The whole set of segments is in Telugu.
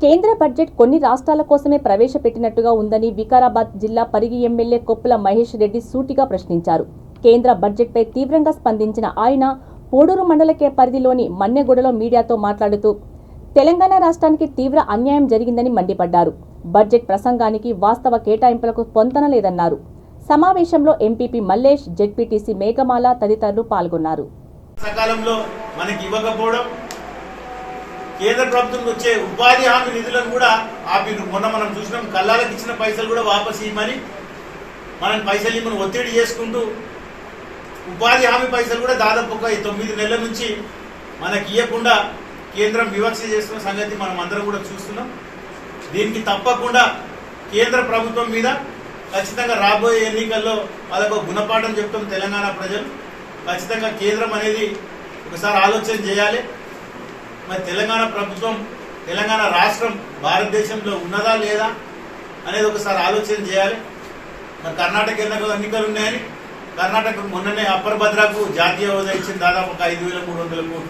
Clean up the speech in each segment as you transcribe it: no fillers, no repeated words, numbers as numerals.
కేంద్ర బడ్జెట్ కొన్ని రాష్ట్రాల కోసమే ప్రవేశపెట్టినట్టుగా ఉందని వికారాబాద్ జిల్లా పరిగి ఎమ్మెల్యే కొప్పుల మహేష్ రెడ్డి సూటిగా ప్రశ్నించారు. కేంద్ర బడ్జెట్పై తీవ్రంగా స్పందించిన ఆయన పోడూరు మండల పరిధిలోని మన్నెగూడలో మీడియాతో మాట్లాడుతూ తెలంగాణ రాష్ట్రానికి తీవ్ర అన్యాయం జరిగిందని మండిపడ్డారు. బడ్జెట్ ప్రసంగానికి వాస్తవ కేటాయింపులకు పొంతన లేదన్నారు. సమావేశంలో ఎంపీపీ మల్లేష్, జెడ్పీటీసీ మేఘమాల తదితరులు పాల్గొన్నారు. సకాలంలో మనకి ఇవ్వకపోవడం, కేంద్ర ప్రభుత్వం వచ్చే ఉపాధి హామీ నిధులను కూడా ఆపి మొన్న మనం చూసినాం. కల్లాలకు ఇచ్చిన పైసలు కూడా వాపసు ఇవ్వమని మనం పైసలు ఇవ్వమని ఒత్తిడి చేసుకుంటూ ఉపాధి హామీ పైసలు కూడా దాదాపు ఒక 9 నెలల నుంచి మనకి ఇవ్వకుండా కేంద్రం వివక్ష చేస్తున్న సంగతి మనం అందరం కూడా చూస్తున్నాం. దీనికి తప్పకుండా కేంద్ర ప్రభుత్వం మీద ఖచ్చితంగా రాబోయే ఎన్నికల్లో వాళ్ళకు గుణపాఠం చెప్తాం. తెలంగాణ ప్రజలు ఖచ్చితంగా కేంద్రం అనేది ఒకసారి ఆలోచన చేయాలి. మరి తెలంగాణ ప్రభుత్వం, తెలంగాణ రాష్ట్రం భారతదేశంలో ఉన్నదా లేదా అనేది ఒకసారి ఆలోచన చేయాలి. మరి కర్ణాటక ఎన్నికలు ఉన్నాయని కర్ణాటక మొన్ననే అప్పర్ భద్రకు జాతీయ హోదా ఇచ్చింది, దాదాపు 5,300 కోట్లు.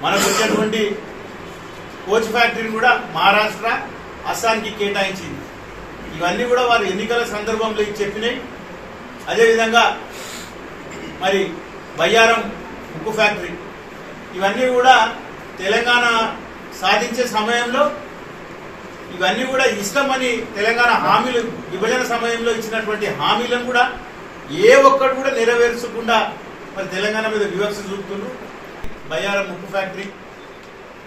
మనకు వచ్చేటువంటి కోచ్ ఫ్యాక్టరీని కూడా మహారాష్ట్ర, అస్సాంకి కేటాయించింది. ఇవన్నీ కూడా వారు ఎన్నికల సందర్భంలో చెప్పినాయి. అదేవిధంగా మరి బయ్యారం ఉక్కు ఫ్యాక్టరీ, ఇవన్నీ కూడా తెలంగాణ సాధించే సమయంలో ఇవన్నీ కూడా ఇష్టమని తెలంగాణ హామీలు విభజన సమయంలో ఇచ్చినటువంటి హామీలను కూడా ఏ ఒక్కటి కూడా నెరవేర్చకుండా మరి తెలంగాణ మీద వివక్ష చూపుతున్నారు. బయ్యారం ఉక్కు ఫ్యాక్టరీ,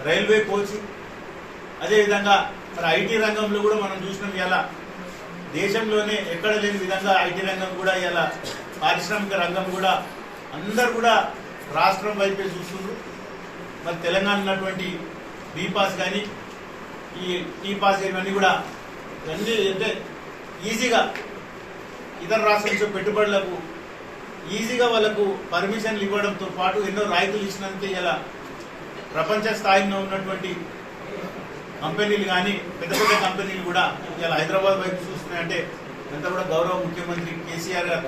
రైల్వే కోచ్, అదేవిధంగా మరి ఐటీ రంగంలో కూడా మనం చూసినాం. ఇలా దేశంలోనే ఎక్కడ లేని విధంగా ఐటీ రంగం కూడా, ఇలా పారిశ్రామిక రంగం కూడా అందరు కూడా రాష్ట్రం వైపే చూస్తున్నారు. మరి తెలంగాణ ఉన్నటువంటి బీ పాస్ కానీ ఈ టీ పాస్ ఇవన్నీ కూడా ఇవన్నీ అంటే ఈజీగా ఇతర రాష్ట్రాల నుంచి పెట్టుబడులకు ఈజీగా వాళ్ళకు పర్మిషన్లు ఇవ్వడంతో పాటు ఎన్నో రాయితీలు ఇచ్చినందుకే ఇలా ప్రపంచ స్థాయిలో ఉన్నటువంటి కంపెనీలు కానీ పెద్ద పెద్ద కంపెనీలు కూడా ఇలా హైదరాబాద్ వైపు చూస్తున్నాయంటే ఎంత కూడా గౌరవ ముఖ్యమంత్రి కేసీఆర్ గారు